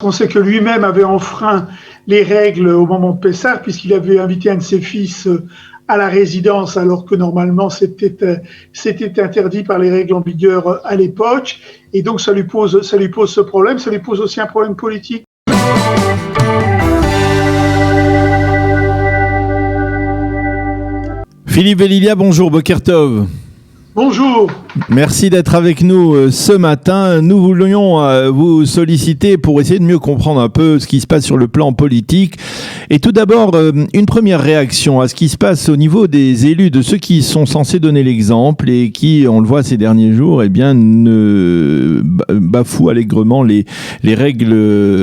On sait que lui-même avait enfreint les règles au moment de Pessah, puisqu'il avait invité un de ses fils à la résidence, alors que normalement c'était interdit par les règles en vigueur à l'époque. Et donc ça lui pose ce problème. Ça lui pose aussi un problème politique. Philippe Velilia, bonjour, Boker Tov. Bonjour. Merci d'être avec nous ce matin. Nous voulions vous solliciter pour essayer de mieux comprendre un peu ce qui se passe sur le plan politique. Et tout d'abord, une première réaction à ce qui se passe au niveau des élus, de ceux qui sont censés donner l'exemple et qui, on le voit ces derniers jours, eh bien, ne bafouent allègrement les règles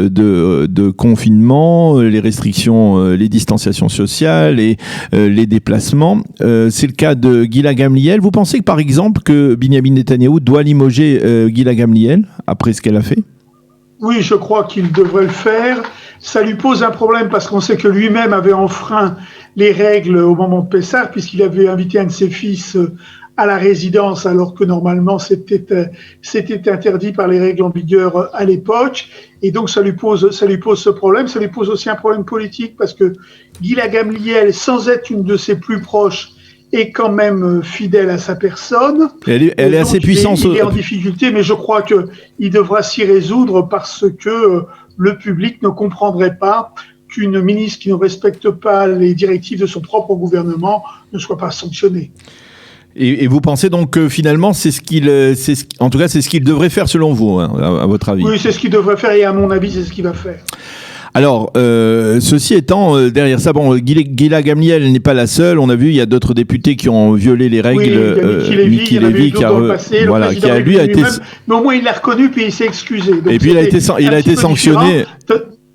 de confinement, les restrictions, les distanciations sociales et les déplacements. C'est le cas de Ghila Gamliel. Vous pensez que, par exemple, que Binyamin Netanyahou doit limoger Ghila Gamliel après ce qu'elle a fait? Oui, je crois qu'il devrait le faire. Ça lui pose un problème parce qu'on sait que lui-même avait enfreint les règles au moment de Pessah, puisqu'il avait invité un de ses fils à la résidence, alors que normalement c'était interdit par les règles en vigueur à l'époque. Et donc ça lui pose ce problème. Ça lui pose aussi un problème politique parce que Ghila Gamliel, sans être une de ses plus proches, est quand même fidèle à sa personne. Elle est assez puissante. Il est en difficulté, mais je crois qu'il devra s'y résoudre parce que le public ne comprendrait pas qu'une ministre qui ne respecte pas les directives de son propre gouvernement ne soit pas sanctionnée. Et vous pensez donc que finalement, c'est ce qu'il devrait faire selon vous, hein, à votre avis? Oui, c'est ce qu'il devrait faire et à mon avis, c'est ce qu'il va faire. Alors, ceci étant, derrière ça, bon, Ghila Gamliel n'est pas la seule. On a vu, il y a d'autres députés qui ont violé les règles. Oui, Miki Lévy, qui a lui a été. Mais au moins, il l'a reconnu puis il s'est excusé. Donc et puis il a été sanctionné.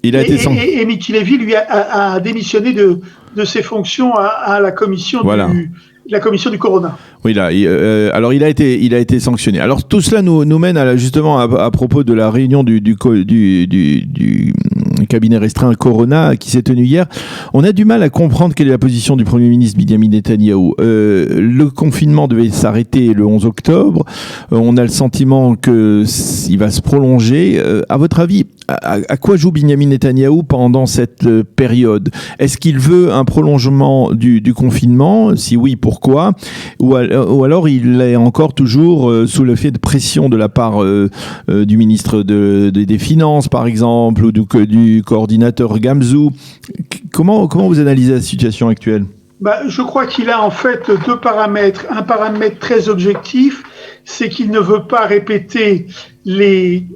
Et Miki Lévy, lui, a démissionné de ses fonctions à la commission la commission du Corona. Oui, là. Alors, il a été sanctionné. Alors, tout cela nous mène justement à propos de la réunion du cabinet restreint Corona qui s'est tenu hier. On a du mal à comprendre quelle est la position du Premier ministre Binyamin Netanyahou. Le confinement devait s'arrêter le 11 octobre. On a le sentiment qu'il va se prolonger. À votre avis, à quoi joue Binyamin Netanyahou pendant cette période? Est-ce qu'il veut un prolongement du confinement? Si oui, pourquoi? Ou alors il est encore toujours sous l'effet de pression de la part du ministre des Finances, par exemple, ou du coordinateur Gamzou. Comment vous analysez la situation actuelle? Je crois qu'il a en fait deux paramètres. Un paramètre très objectif, c'est qu'il ne veut pas répéter les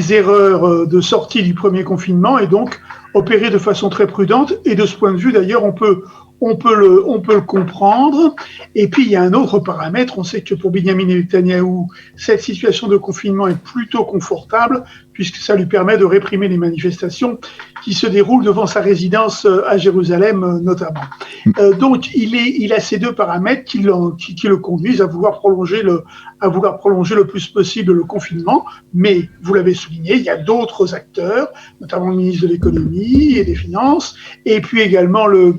erreurs de sortie du premier confinement et donc opérer de façon très prudente. Et de ce point de vue, d'ailleurs, on peut le comprendre. Et puis, il y a un autre paramètre. On sait que pour Binyamin Netanyahou, cette situation de confinement est plutôt confortable puisque ça lui permet de réprimer les manifestations qui se déroulent devant sa résidence à Jérusalem, notamment. Donc, il a ces deux paramètres qui le conduisent à vouloir prolonger le plus possible le confinement. Mais, vous l'avez souligné, il y a d'autres acteurs, notamment le ministre de l'économie et des finances, et puis également le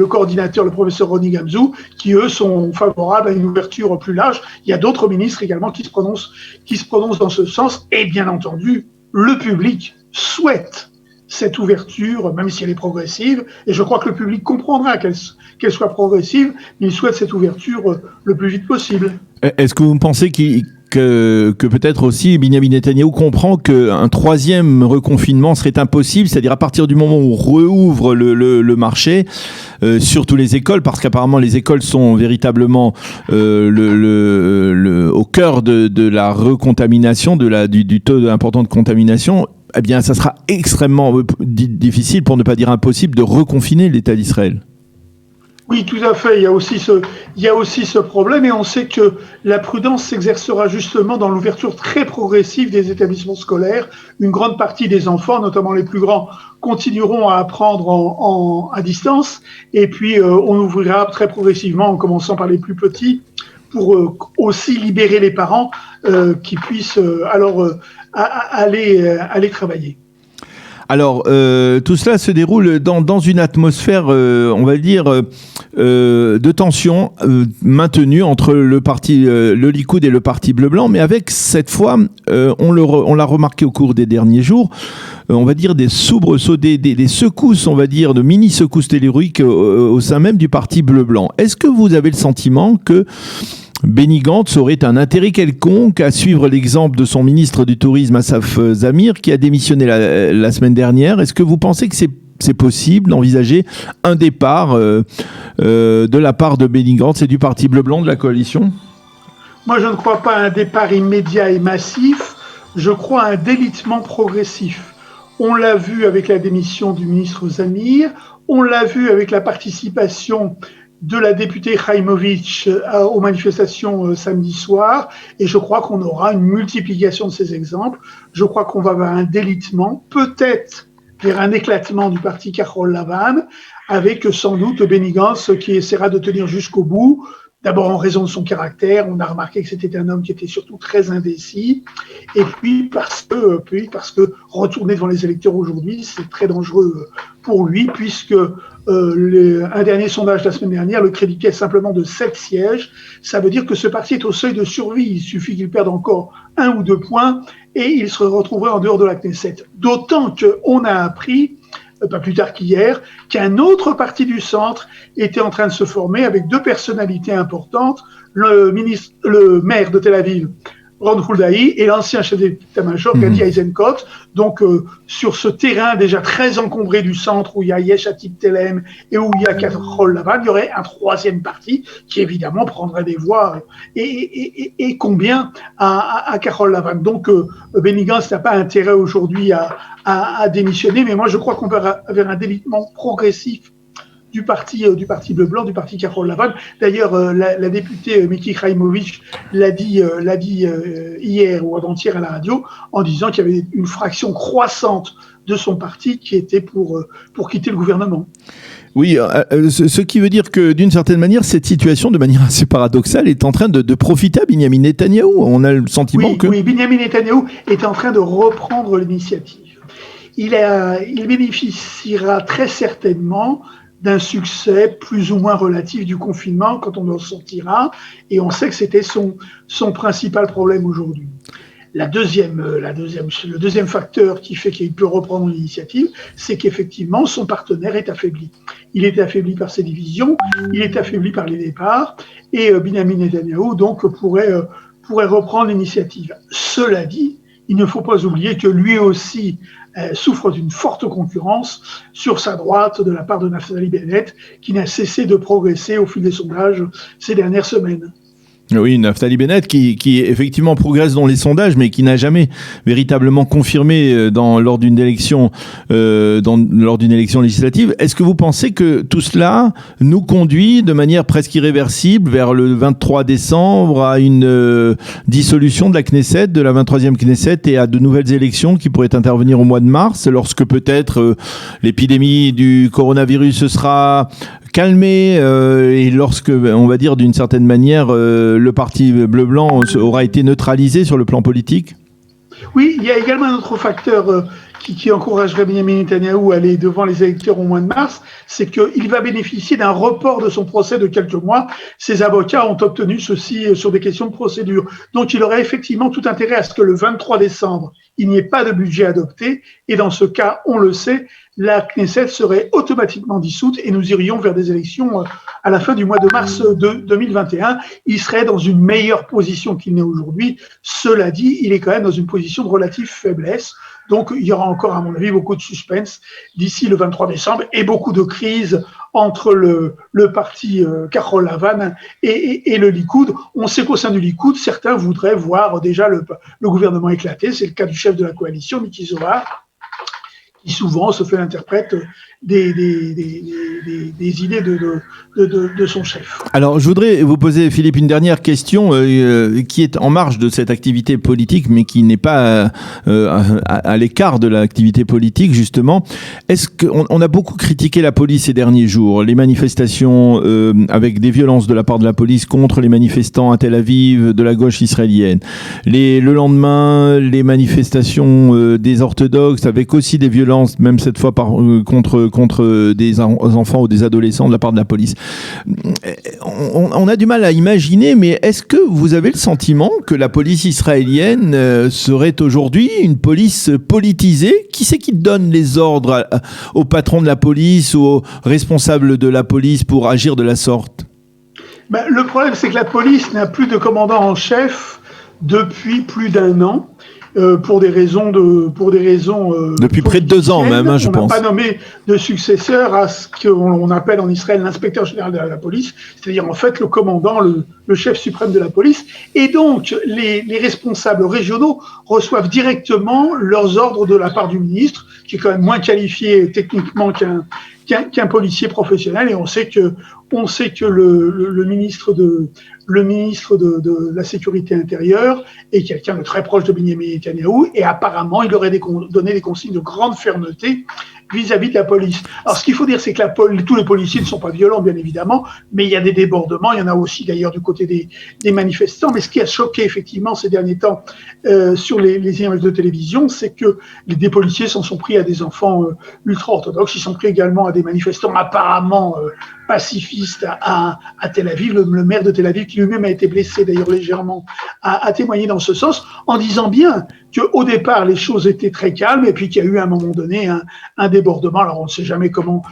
coordinateur, le professeur Roni Gamzou, qui eux sont favorables à une ouverture plus large. Il y a d'autres ministres également qui se prononcent dans ce sens. Et bien entendu, le public souhaite cette ouverture, même si elle est progressive. Et je crois que le public comprendra qu'elle soit progressive, mais il souhaite cette ouverture le plus vite possible. Est-ce que vous pensez que peut-être aussi Binyamin Netanyahou comprend qu'un troisième reconfinement serait impossible, c'est-à-dire à partir du moment où on rouvre le marché, surtout les écoles, parce qu'apparemment les écoles sont véritablement au cœur de la recontamination, du taux important de contamination, eh bien ça sera extrêmement difficile, pour ne pas dire impossible, de reconfiner l'État d'Israël. Oui, tout à fait. Il y a aussi ce problème et on sait que la prudence s'exercera justement dans l'ouverture très progressive des établissements scolaires. Une grande partie des enfants, notamment les plus grands, continueront à apprendre à distance et puis on ouvrira très progressivement en commençant par les plus petits pour aussi libérer les parents qui puissent alors aller travailler. Alors, tout cela se déroule dans une atmosphère, on va dire, de tension maintenue entre le Likoud et le parti bleu-blanc, mais avec cette fois, on l'a remarqué au cours des derniers jours, on va dire des soubresauts, des secousses, on va dire, de mini-secousses telluriques au sein même du parti bleu-blanc. Est-ce que vous avez le sentiment que Benny Gantz aurait un intérêt quelconque à suivre l'exemple de son ministre du Tourisme, Assaf Zamir, qui a démissionné la semaine dernière? Est-ce que vous pensez que c'est possible d'envisager un départ de la part de Benny Gantz et du parti bleu-blanc de la coalition? Moi, je ne crois pas à un départ immédiat et massif. Je crois à un délitement progressif. On l'a vu avec la démission du ministre Zamir. On l'a vu avec la participation de la députée Khaïmovic aux manifestations samedi soir, et je crois qu'on aura une multiplication de ces exemples. Je crois qu'on va vers un délitement, peut-être vers un éclatement du parti Kahol-Lavan, avec sans doute Benny Gantz qui essaiera de tenir jusqu'au bout. D'abord en raison de son caractère, on a remarqué que c'était un homme qui était surtout très indécis, et puis parce que retourner devant les électeurs aujourd'hui, c'est très dangereux pour lui, puisque un dernier sondage de la semaine dernière le créditait simplement de 7 sièges. Ça veut dire que ce parti est au seuil de survie. Il suffit qu'il perde encore 1 ou 2 points et il se retrouverait en dehors de la Knesset. D'autant qu'on a appris, pas plus tard qu'hier, qu'un autre parti du centre était en train de se former avec 2 personnalités importantes, le maire de Tel Aviv, Ron Huldaï, et l'ancien chef d'état-major, Gadi Eisenkot. Donc, sur ce terrain déjà très encombré du centre, où il y a Yesh Atid Telem et où il y a Kahol-Lavan, il y aurait un 3e parti qui, évidemment, prendrait des voix et combien à Kahol-Lavan. Donc, Benny Gantz n'a pas intérêt aujourd'hui à démissionner, mais moi, je crois qu'on va vers un délitement progressif du parti bleu-blanc, du parti Kahol-Lavan. D'ailleurs, la députée Miki Khaïmovic l'a dit hier ou avant-hier à la radio, en disant qu'il y avait une fraction croissante de son parti qui était pour quitter le gouvernement. Oui, ce qui veut dire que d'une certaine manière, cette situation, de manière assez paradoxale, est en train de profiter à Binyamin Netanyahou. On a le sentiment que... Oui, Binyamin Netanyahou est en train de reprendre l'initiative. Il bénéficiera très certainement d'un succès plus ou moins relatif du confinement quand on en sortira, et on sait que c'était son principal problème aujourd'hui. Le deuxième facteur qui fait qu'il peut reprendre l'initiative, c'est qu'effectivement son partenaire est affaibli. Il est affaibli par ses divisions, il est affaibli par les départs, et Binyamin Netanyahou donc pourrait reprendre l'initiative. Cela dit, il ne faut pas oublier que lui aussi souffre d'une forte concurrence sur sa droite de la part de Naftali Bennett, qui n'a cessé de progresser au fil des sondages ces dernières semaines. Oui, Naftali Bennett qui effectivement progresse dans les sondages, mais qui n'a jamais véritablement confirmé lors d'une élection législative. Est-ce que vous pensez que tout cela nous conduit de manière presque irréversible vers le 23 décembre à une dissolution de la Knesset, de la 23e Knesset, et à de nouvelles élections qui pourraient intervenir au mois de mars, lorsque peut-être l'épidémie du coronavirus sera calmée et lorsque, on va dire d'une certaine manière, le parti bleu-blanc aura été neutralisé sur le plan politique? Oui, il y a également un autre facteur qui encouragerait Binyamin Netanyahou à aller devant les électeurs au mois de mars, c'est qu'il va bénéficier d'un report de son procès de quelques mois. Ses avocats ont obtenu ceci sur des questions de procédure. Donc il aurait effectivement tout intérêt à ce que le 23 décembre, il n'y ait pas de budget adopté, et dans ce cas, on le sait, la Knesset serait automatiquement dissoute et nous irions vers des élections à la fin du mois de mars 2021. Il serait dans une meilleure position qu'il n'est aujourd'hui. Cela dit, il est quand même dans une position de relative faiblesse. Donc, il y aura encore, à mon avis, beaucoup de suspense d'ici le 23 décembre et beaucoup de crises entre le parti Kahol-Lavan et le Likoud. On sait qu'au sein du Likoud, certains voudraient voir déjà le gouvernement éclater. C'est le cas du chef de la coalition, Miki Zohar, qui souvent se fait l'interprète des idées de son chef. Alors, je voudrais vous poser, Philippe, une dernière question qui est en marge de cette activité politique, mais qui n'est pas à l'écart de l'activité politique, justement. Est-ce qu'on a beaucoup critiqué la police ces derniers jours, les manifestations avec des violences de la part de la police contre les manifestants à Tel Aviv de la gauche israélienne. Le lendemain, les manifestations des orthodoxes avec aussi des violences violences, même cette fois contre des enfants ou des adolescents de la part de la police. On a du mal à imaginer, mais est-ce que vous avez le sentiment que la police israélienne serait aujourd'hui une police politisée? Qui c'est qui donne les ordres au patron de la police ou aux responsables de la police pour agir de la sorte? Le problème, c'est que la police n'a plus de commandant en chef depuis plus d'1 an. Pour des raisons depuis près de 2 ans même, je pense. On n'a pas nommé de successeur à ce qu'on appelle en Israël l'inspecteur général de la police, c'est-à-dire en fait le commandant, le chef suprême de la police. Et donc les responsables régionaux reçoivent directement leurs ordres de la part du ministre, qui est quand même moins qualifié techniquement qu'un policier professionnel. Et on sait que le ministre de la sécurité intérieure est quelqu'un de très proche de Benjamin Netanyahou, et apparemment il aurait donné des consignes de grande fermeté vis-à-vis de la police. Alors ce qu'il faut dire, c'est que tous les policiers ne sont pas violents, bien évidemment, mais il y a des débordements, il y en a aussi d'ailleurs du côté des manifestants. Mais ce qui a choqué effectivement ces derniers temps sur les images de télévision, c'est que des policiers s'en sont pris à des enfants ultra-orthodoxes, ils sont pris également à des manifestants apparemment pacifiste à Tel Aviv. Le maire de Tel Aviv, qui lui-même a été blessé d'ailleurs légèrement, a témoigné dans ce sens, en disant bien qu'au départ les choses étaient très calmes et puis qu'il y a eu à un moment donné un débordement. Alors on ne sait jamais comment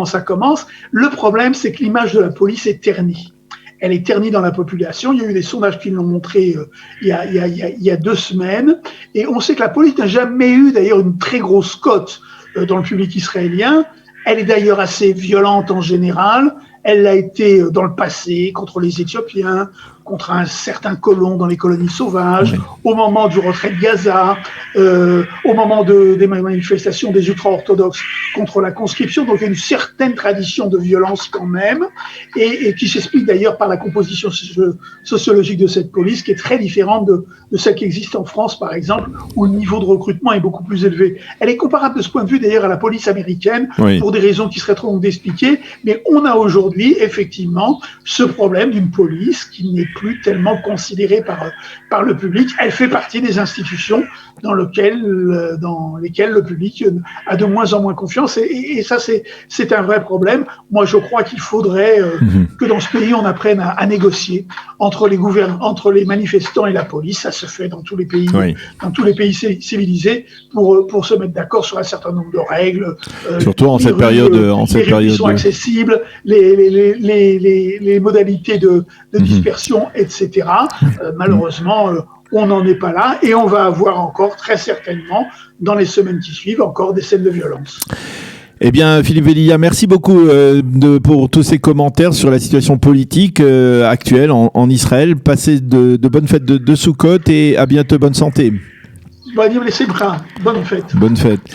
ça commence. Le problème, c'est que l'image de la police est ternie. Elle est ternie dans la population. Il y a eu des sondages qui l'ont montré il y a 2 semaines. Et on sait que la police n'a jamais eu d'ailleurs une très grosse cote dans le public israélien. Elle est d'ailleurs assez violente en général. Elle l'a été dans le passé contre les Éthiopiens, contre un certain colon dans les colonies sauvages, au moment du retrait de Gaza, au moment des manifestations des ultra-orthodoxes contre la conscription. Donc il y a une certaine tradition de violence quand même, et qui s'explique d'ailleurs par la composition sociologique de cette police, qui est très différente de celle qui existe en France, par exemple, où le niveau de recrutement est beaucoup plus élevé. Elle est comparable de ce point de vue d'ailleurs à la police américaine, pour des raisons qui seraient trop longues d'expliquer, mais on a aujourd'hui effectivement ce problème d'une police qui n'est plus tellement considérée par le public. Elle fait partie des institutions dans lesquelles le public a de moins en moins confiance, et ça c'est un vrai problème. Moi je crois qu'il faudrait que dans ce pays on apprenne à négocier entre les manifestants et la police. Ça se fait dans tous les pays, dans tous les pays civilisés, pour se mettre d'accord sur un certain nombre de règles. Surtout en cette période. Les rues qui sont accessibles, les modalités de dispersion, etc. Malheureusement, on n'en est pas là, et on va avoir encore très certainement dans les semaines qui suivent encore des scènes de violence. Eh bien, Philippe Velilla, merci beaucoup pour tous ces commentaires sur la situation politique actuelle en Israël. Passez de bonnes fêtes de Sukkot, et à bientôt. Bonne santé. Bonne fête. Bonne fête.